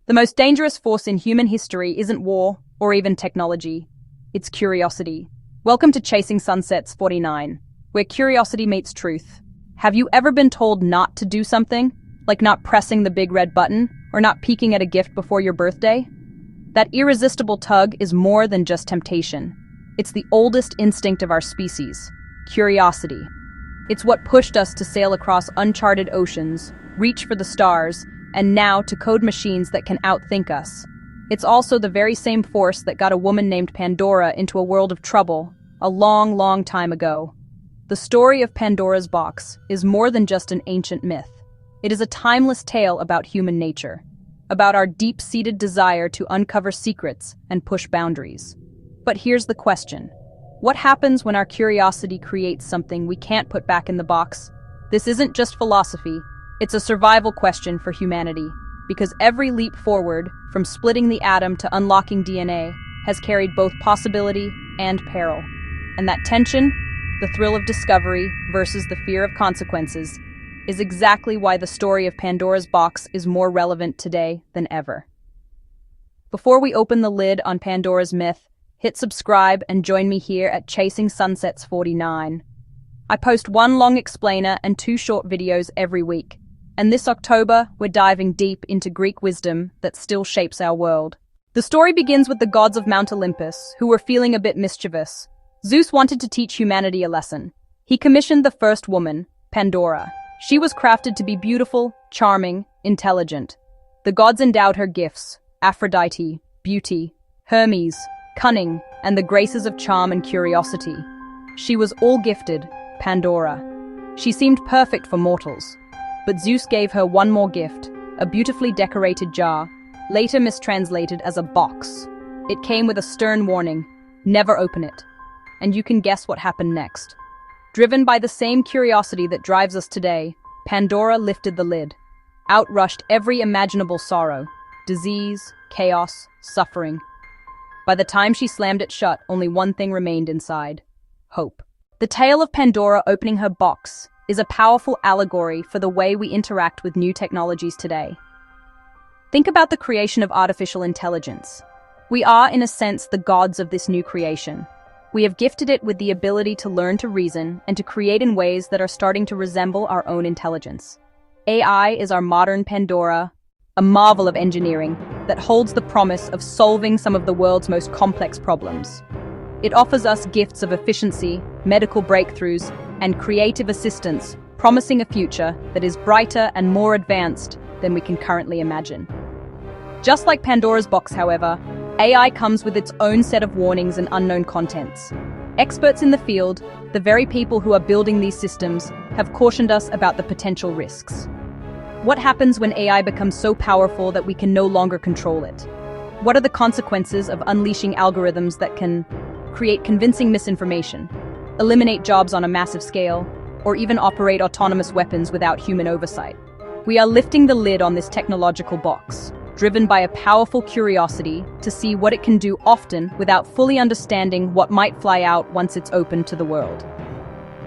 The most dangerous force in human history isn't war or even technology. It's curiosity. Welcome to Chasing Sunsets 49, where curiosity meets truth. Have you ever been told not to do something, like not pressing the big red button or not peeking at a gift before your birthday? That irresistible tug is more than just temptation. It's the oldest instinct of our species, curiosity. It's what pushed us to sail across uncharted oceans, reach for the stars, and now to code machines that can outthink us. It's also the very same force that got a woman named Pandora into a world of trouble a long, long time ago. The story of Pandora's box is more than just an ancient myth. It is a timeless tale about human nature, about our deep-seated desire to uncover secrets and push boundaries. But here's the question. What happens when our curiosity creates something we can't put back in the box? This isn't just philosophy. It's a survival question for humanity, because every leap forward, from splitting the atom to unlocking DNA, has carried both possibility and peril. And that tension, the thrill of discovery versus the fear of consequences, is exactly why the story of Pandora's box is more relevant today than ever. Before we open the lid on Pandora's myth, hit subscribe and join me here at Chasing Sunsets 49. I post one long explainer and 2 short videos every week. And this October, we're diving deep into Greek wisdom that still shapes our world. The story begins with the gods of Mount Olympus, who were feeling a bit mischievous. Zeus wanted to teach humanity a lesson. He commissioned the first woman, Pandora. She was crafted to be beautiful, charming, intelligent. The gods endowed her gifts: Aphrodite, beauty; Hermes, cunning, and the graces of charm and curiosity. She was all gifted, Pandora. She seemed perfect for mortals. But Zeus gave her one more gift, a beautifully decorated jar, later mistranslated as a box. It came with a stern warning: never open it. And you can guess what happened next. Driven by the same curiosity that drives us today, Pandora lifted the lid. Out rushed every imaginable sorrow: disease, chaos, suffering. By the time she slammed it shut, only one thing remained inside: hope. The tale of Pandora opening her box is a powerful allegory for the way we interact with new technologies today. Think about the creation of artificial intelligence. We are, in a sense, the gods of this new creation. We have gifted it with the ability to learn to reason and to create in ways that are starting to resemble our own intelligence. AI is our modern Pandora, a marvel of engineering that holds the promise of solving some of the world's most complex problems. It offers us gifts of efficiency, medical breakthroughs, and creative assistance, promising a future that is brighter and more advanced than we can currently imagine. Just like Pandora's box, however, AI comes with its own set of warnings and unknown contents. Experts in the field, the very people who are building these systems, have cautioned us about the potential risks. What happens when AI becomes so powerful that we can no longer control it? What are the consequences of unleashing algorithms that can create convincing misinformation, eliminate jobs on a massive scale, or even operate autonomous weapons without human oversight? We are lifting the lid on this technological box, driven by a powerful curiosity to see what it can do, often without fully understanding what might fly out once it's open to the world.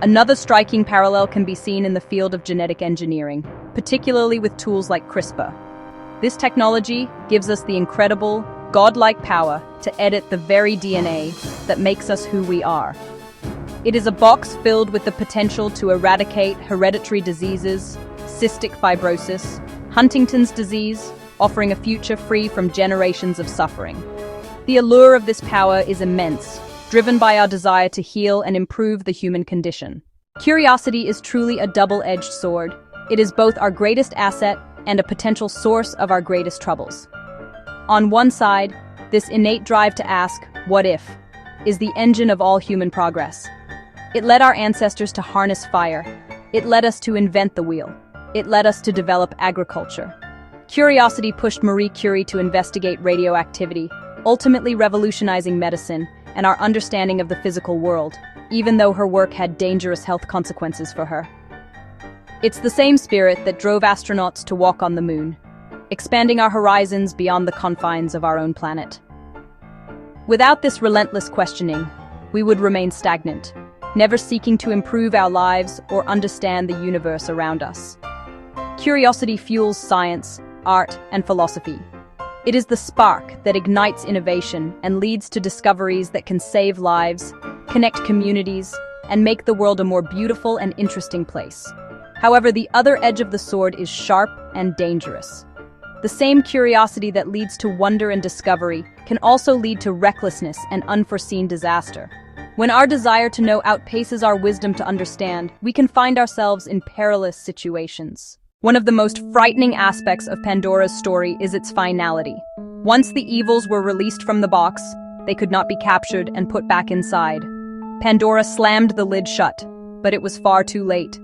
Another striking parallel can be seen in the field of genetic engineering, particularly with tools like CRISPR. This technology gives us the incredible, godlike power to edit the very DNA that makes us who we are. It is a box filled with the potential to eradicate hereditary diseases, cystic fibrosis, Huntington's disease, offering a future free from generations of suffering. The allure of this power is immense, driven by our desire to heal and improve the human condition. Curiosity is truly a double-edged sword. It is both our greatest asset and a potential source of our greatest troubles. On one side, this innate drive to ask, what if, is the engine of all human progress. It led our ancestors to harness fire. It led us to invent the wheel. It led us to develop agriculture. Curiosity pushed Marie Curie to investigate radioactivity, ultimately revolutionizing medicine and our understanding of the physical world, even though her work had dangerous health consequences for her. It's the same spirit that drove astronauts to walk on the moon, expanding our horizons beyond the confines of our own planet. Without this relentless questioning, we would remain stagnant, never seeking to improve our lives or understand the universe around us. Curiosity fuels science, art, and philosophy. It is the spark that ignites innovation and leads to discoveries that can save lives, connect communities, and make the world a more beautiful and interesting place. However, the other edge of the sword is sharp and dangerous. The same curiosity that leads to wonder and discovery can also lead to recklessness and unforeseen disaster. When our desire to know outpaces our wisdom to understand, we can find ourselves in perilous situations. One of the most frightening aspects of Pandora's story is its finality. Once the evils were released from the box, they could not be captured and put back inside. Pandora slammed the lid shut, but it was far too late.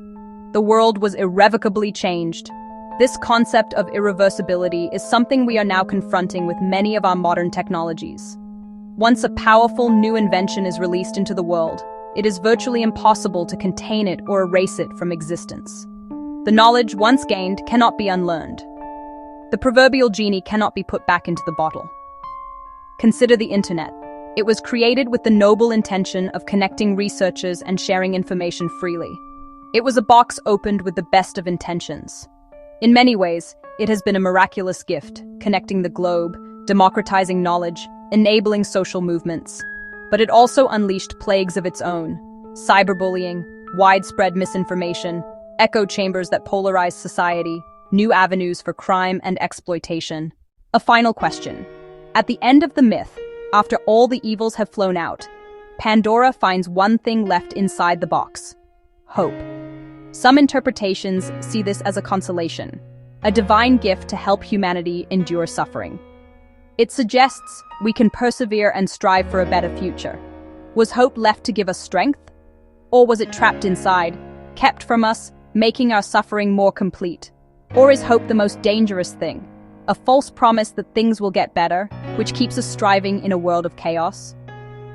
The world was irrevocably changed. This concept of irreversibility is something we are now confronting with many of our modern technologies. Once a powerful new invention is released into the world, it is virtually impossible to contain it or erase it from existence. The knowledge once gained cannot be unlearned. The proverbial genie cannot be put back into the bottle. Consider the internet. It was created with the noble intention of connecting researchers and sharing information freely. It was a box opened with the best of intentions. In many ways, it has been a miraculous gift, connecting the globe, democratizing knowledge, enabling social movements. But it also unleashed plagues of its own: cyberbullying, widespread misinformation, echo chambers that polarize society, new avenues for crime and exploitation. A final question. At the end of the myth, after all the evils have flown out, Pandora finds one thing left inside the box: hope. Some interpretations see this as a consolation, a divine gift to help humanity endure suffering. It suggests we can persevere and strive for a better future. Was hope left to give us strength? Or was it trapped inside, kept from us, making our suffering more complete? Or is hope the most dangerous thing? A false promise that things will get better, which keeps us striving in a world of chaos?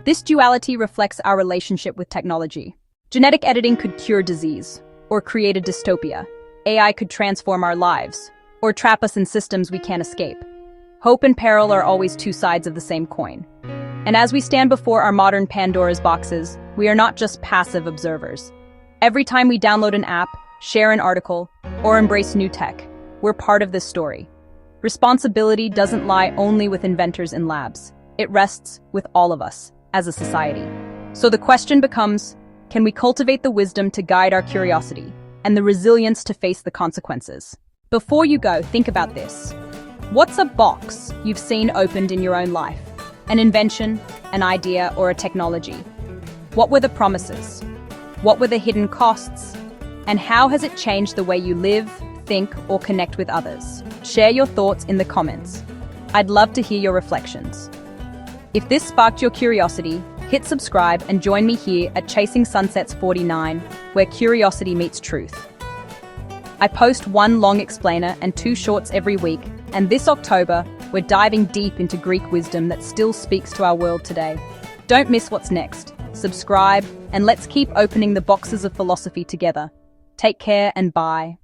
This duality reflects our relationship with technology. Genetic editing could cure disease, or create a dystopia. AI could transform our lives, or trap us in systems we can't escape. Hope and peril are always two sides of the same coin. And as we stand before our modern Pandora's boxes, we are not just passive observers. Every time we download an app, share an article, or embrace new tech, we're part of this story. Responsibility doesn't lie only with inventors in labs. It rests with all of us as a society. So the question becomes, can we cultivate the wisdom to guide our curiosity and the resilience to face the consequences? Before you go, think about this. What's a box you've seen opened in your own life? An invention, an idea, or a technology? What were the promises? What were the hidden costs? And how has it changed the way you live, think, or connect with others? Share your thoughts in the comments. I'd love to hear your reflections. If this sparked your curiosity, hit subscribe and join me here at Chasing Sunsets 49, where curiosity meets truth. I post one long explainer and 2 shorts every week, and this October, we're diving deep into Greek wisdom that still speaks to our world today. Don't miss what's next. Subscribe, and let's keep opening the boxes of philosophy together. Take care and bye.